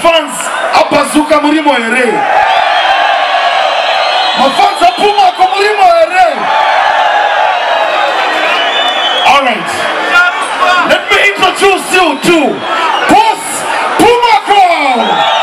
fans a bazooka murimo ere. My fans a PUMACOL murimo ere. Alright. Let me introduce you to Boss PUMACOL.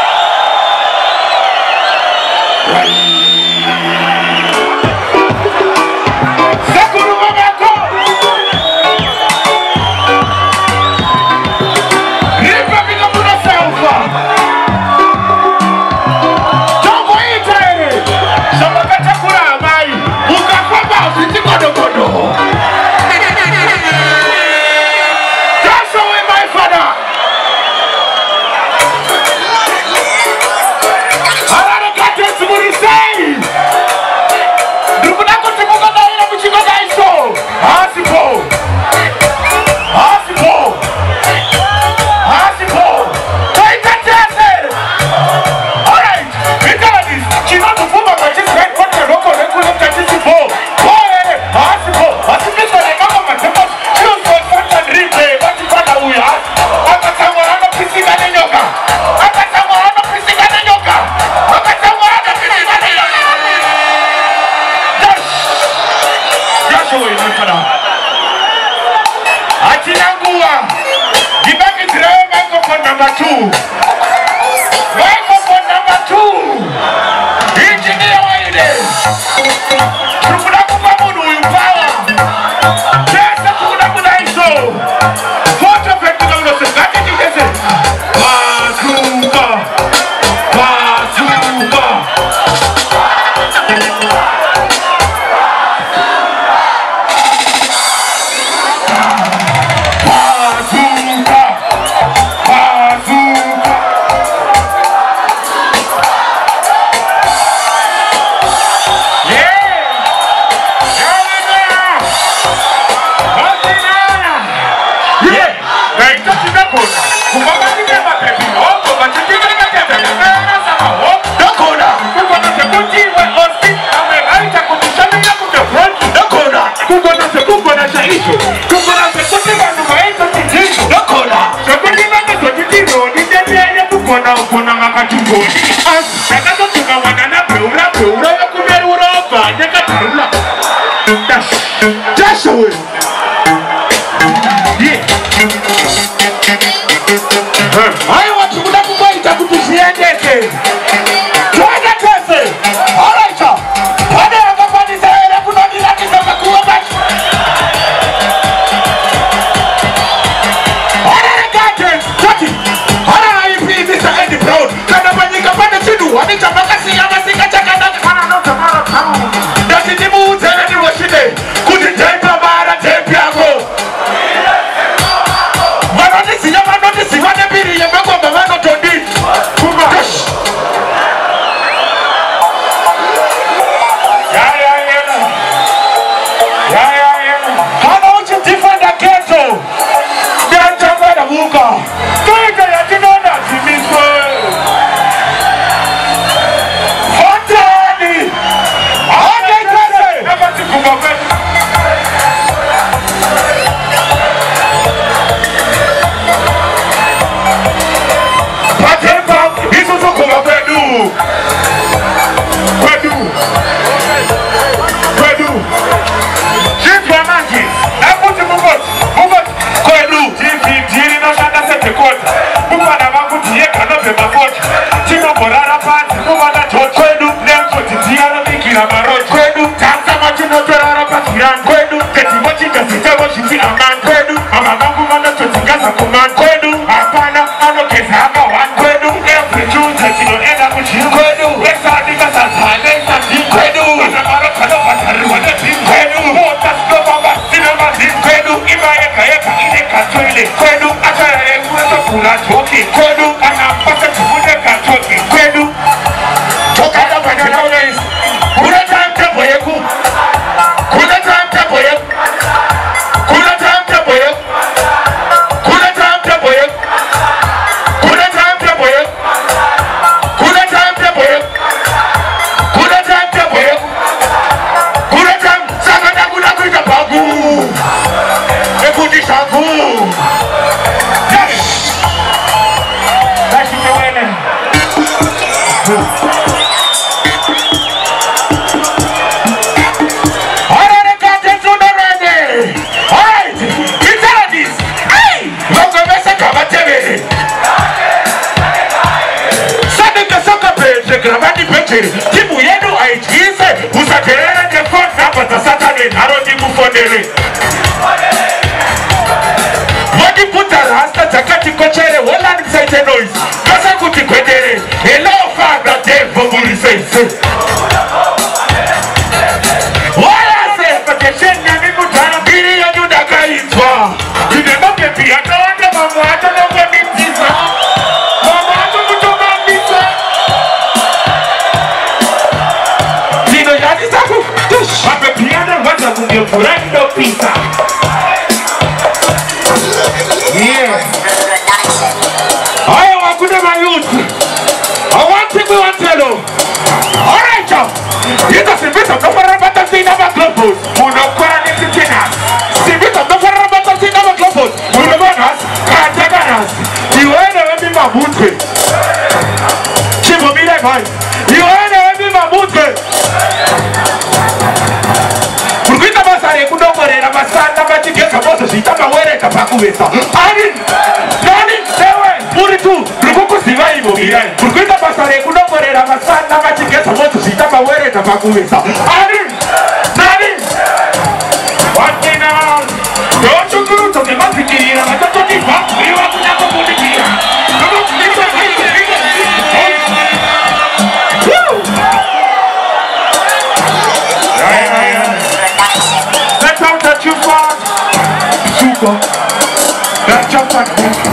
Bazooka. Gravati picture, timu yenu aichize, usaterere the phone number za Saturday, narodi mufondele. Wadi puta rasta, zakati kochere, wala nisaite noise. Kasa kuti kwedere, hello father, devo muliseise. Wala se, pakeshen na mimu tana, biri ya nyuda kaitwa. Kine noke pia, kaonde mamu hata noke mitiza. Mamu hata kutoka mitiza. Wapepiana waza kungefurando pizza. Yeah. Haya wakude mayuti. Awanti kuwantelo. Alright yo. Yita sivita kafarabata zina maklopos. Munokora nisitina. Sivita kafarabata zina maklopos. Munogonas. Kajaganas. Iwene webi mabute. Chivo mile mai. Iwene webi mabute. Kurkuita basare kudongorera basanda bachigeka boso sitama were kapakubesa. Nani sewe muri tu rukuku sibai bogirai. Kurkuita basare kudongorera basanda bachigeka boso sitama were kapakubesa. Nani watina docho kuru to mafikira matoto ni baku iwa kunyako kudikia. That's just like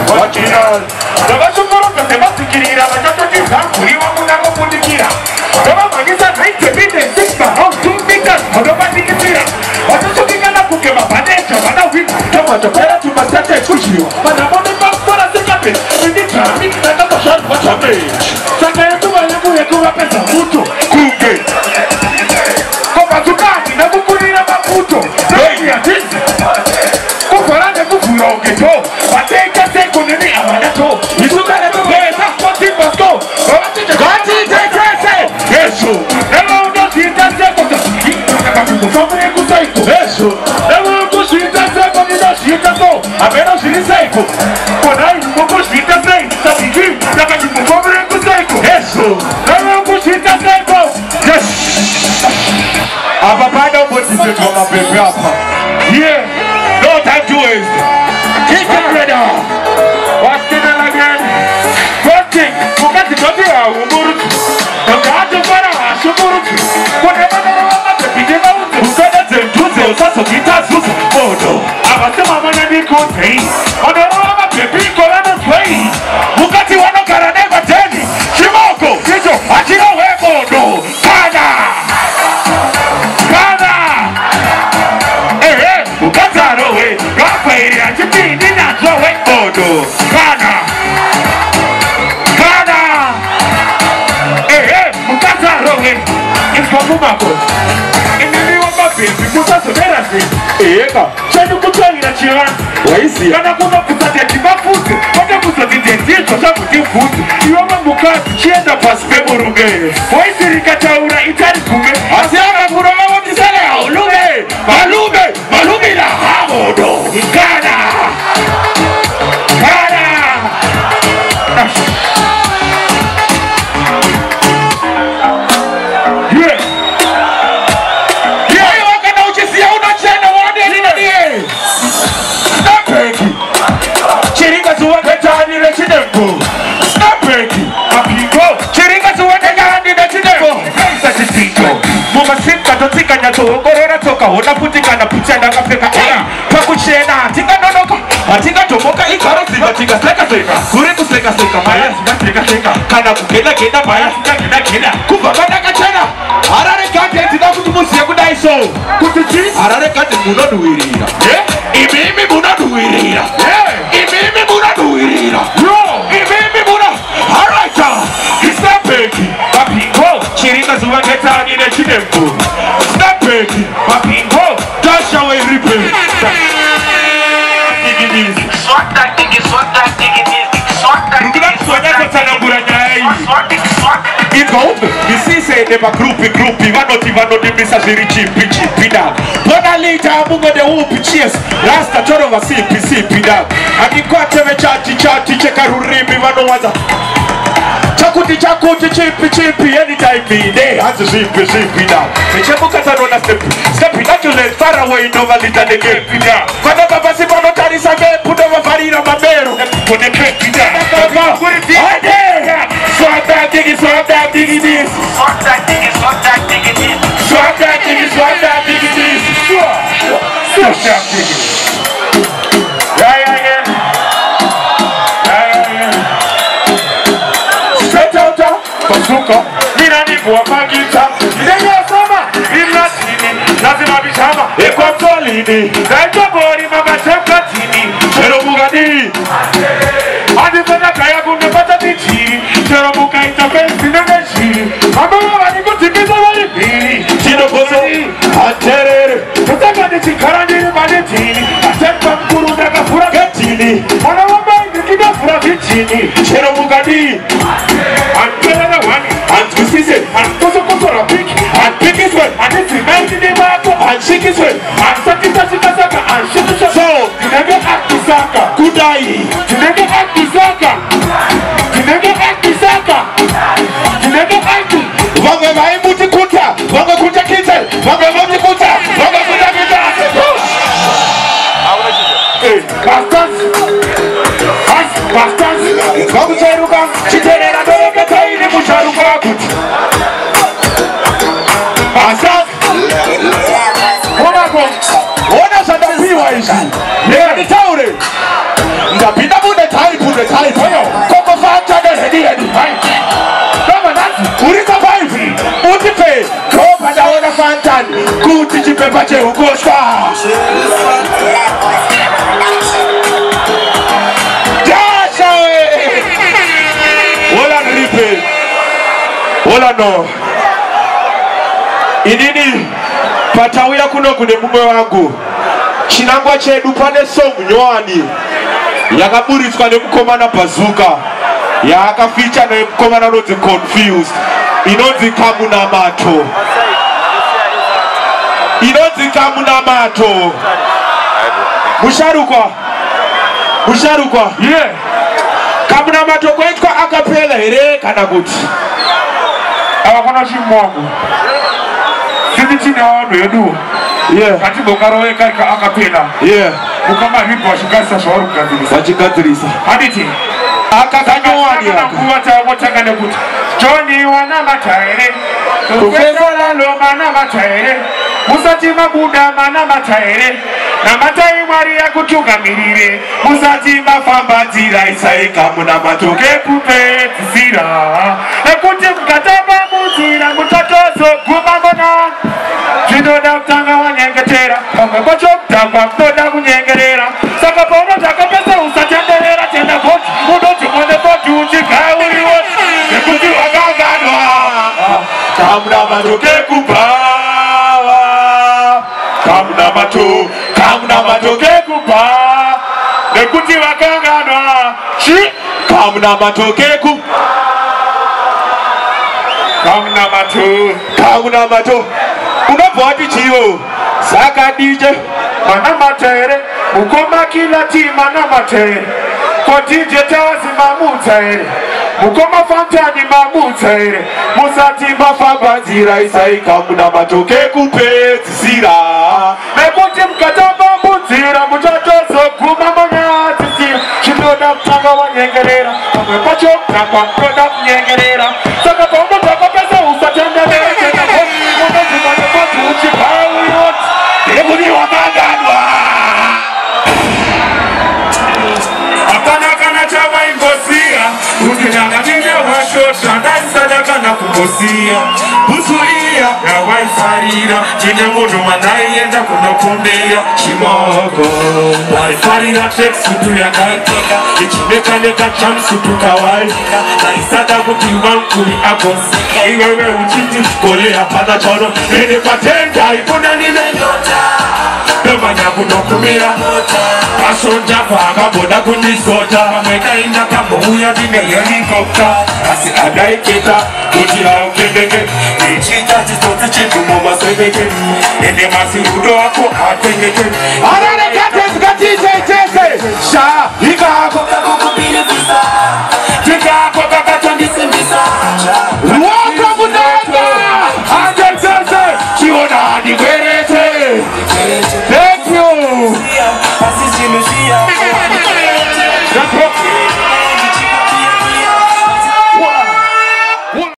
what you know. The BAZOOKER que te va a adquirir a la casa de Banco y vamos a comunicar. The BAZOOKER hay que vender sexta, no tú digas, no va a adquirir. Cuando se diga la que va a padecer, van a oír, que va a tocar tu bastante sucio. Para poner más para hacer café, y dice a mí que te va a pasar mucho más. Saca tu baño muy tú va a pensar mucho. Cuque. Con BAZOOKER, no va a ocurrir a Maputo. No hay a ti. Que yo, batei que sei com ele amanato. Isso cara do beta, pode pastor. Pode ter isso. Eu não consigo ser com isso. Só me consigo isso. Eu não consigo ser com isso. Apenas ele sei com. Quando eu não consigo ser, sabe que? Sabe que só me consigo isso. Eu não consigo ser com. A papai não pode ser como a bebê apa. Yeah, no time to waste. Keep it ready. What's in it again? Working. Forget it. Don't be a woman. Don't have to go to a woman. Whatever the woman is, we never will do that. Do the also guitar. Oh no. I was the mama and the good thing. On the woman, the people are not playing. Who got you on the car and never tell me? Shimoko. Kijo. I don't know where go. No. Kada. Kada. Hey. Who got that away? Rafael. Kana mukata rohe kwa PUMACOL inini wamba baby mutaso nerasi eka chani kutangira chirani waisi kana kuna kusatia kimafuzi kote kusotitezito sabu kifuzi iwama mukati chienda pasipe muruge waisi rikataura itari kume asiaga kuroma watisale haulume malume la hamodo kana unaputikana puchenda kapeka pakuchena tikanonoka atikatomoka ikaroziva tikaseka kuri kuseka maya tikaseka kana kugenda maya tikagenda kubva kadakachena harare kati tida kuti musiye kudai so kuti chi harare kati munoduwirira imimi munoduwirira imimi munoduwirira imimi muno haraita isapeki papingo chirika zuva ketani nechinembu snapeki papingo dasha we ripe swat that thing is Misise neba grupi vanoti misa ziri chipi dog. Bona lita mungo de upi cheers. Rasta toro va sipi dog. Akikwate ve chati cheka rurimi vano waza. Chakuti chipi anytime me day has a zipi dog. Mechemuka tanona step that you let far away no valita de kepi dog. Kwana baba si vano tari sabe put over farina mabero. Kone kepi dog. Swap that diggy this. Swap that diggy this. Yeah. Straight out of bazooka. Nina ni kwa magita. Nina sama. Nina tini. Lazima bishama. Ekwa solidi. Zaito bori mama chapka tini. Chero bugadi. Adi fena kaya kunde pata tichi. Chero buka interface in the machine. Mama wani kutikiza wali pili. Chino bozo. Atere. Tutaka ni chikarani mani tini. Atempa mkuru daga fura gatini. Mwana wamba nikida fura vichini. Chero bugadi. Antera na wani. Antusise. Antoso rapiki. Anpiki swe. Anifimenti ni wako. Anshiki swe. Ansakisa saka. Anshiki swe. So. Tinege akisaka. Kudai. Tinege akisaka. Wange vaibuti kuta. Wange kuta kite. Wange voti kuta. Wange kuta kite. Hey, bastards. Wangu chairuka. Chitere na doke taini musharuka kuti. Bastards. Ona shanda piwa ishi. Nega ni taure. Ndapinda bude type. Koko fanta de hedi. Kama nasi. Urika paivi. Utipe. Kopa da ona fantan. Kuti jipepa che ukoshwa. Jasha we. Ola nilipe. Ola no. Inini. Patawia kuno kune mume wangu. Chinangwa chedu pande songu nyoani. Yakaburitswa nemukomana bazooka. Yakaficha nemukomana noti confused. Inonzi kamunamato. Musharukwa. Yeah. Kamunamato kwaitwa akapela here kana kuti. Awakona shimwangu. Sisi chini wanu yedu. Yeah. Katibo karowe karika akapela. Yeah. Ukama hipo washikasa shawaru kadirisa. Wachikadirisa. Haditi. Akakanyuani yaka. Kuwata watangane kuti. Johnny wana mataere. Professor Lalo mana mataere. Musati mabuda mana mataere. Na matai mwari ya kuchunga mirire. Musati mafamba zira isaika muna matoke kupe zira. Ekuti mkataba muzira mutatozo kumamona. Chidoda utanga wanyengetera. Kamekwacho mtangwa mtoda kunyengerera. Saka pauna taka pesa usatendelera. Tenda voti mudochi mwende voti uchika uli woti. Ekuti wakanganwa. Kamuna matoke kupawa. Kamuna matoke kupa. Ekuti wakanganwa. Kamuna matoke kupa. Kamuna mato. Unapoti chiyo. Saka DJ. Mana matere. Mukoma kila ti mana matere. Kwa DJ tawazi mamutere. Mukoma fantani mamutere. Musati mafamba zira isaika muna matoke kupe zira. Mekuti mkataba muzira. Mutatozo kumamona zira. Chidoda mtanga wanyengerera. Mwepacho mtanga mkoda mnyengerera. Saka paumo taka pesa usatendelera. Tena voti mudochi mwende voti uchika uli woti. Ekuni wakanganwa. Akana chama ingosia. Ukinanga nine washosha. Ndani sadaka na kukosia. Usulia ya waifarira. Jine mudu mandai yenda kunokumbia. Shimoko waifarira text utu ya kaiteka. Ichimeka chamsu tukawaika. Na isada kukiwa mkuli akosika. Iwewe uchiti kole hapana chono. Nene patenda ikuna nime nyota. Domanya kunokumira Pasonja panga boda kunisota Mameka ina kamuya dine helikopter Asi adaiketa Kujila ukendeke Ichita chistote chitu moma sebeke Ende masi udo wako atengeke Arane kate zikatije itese Sha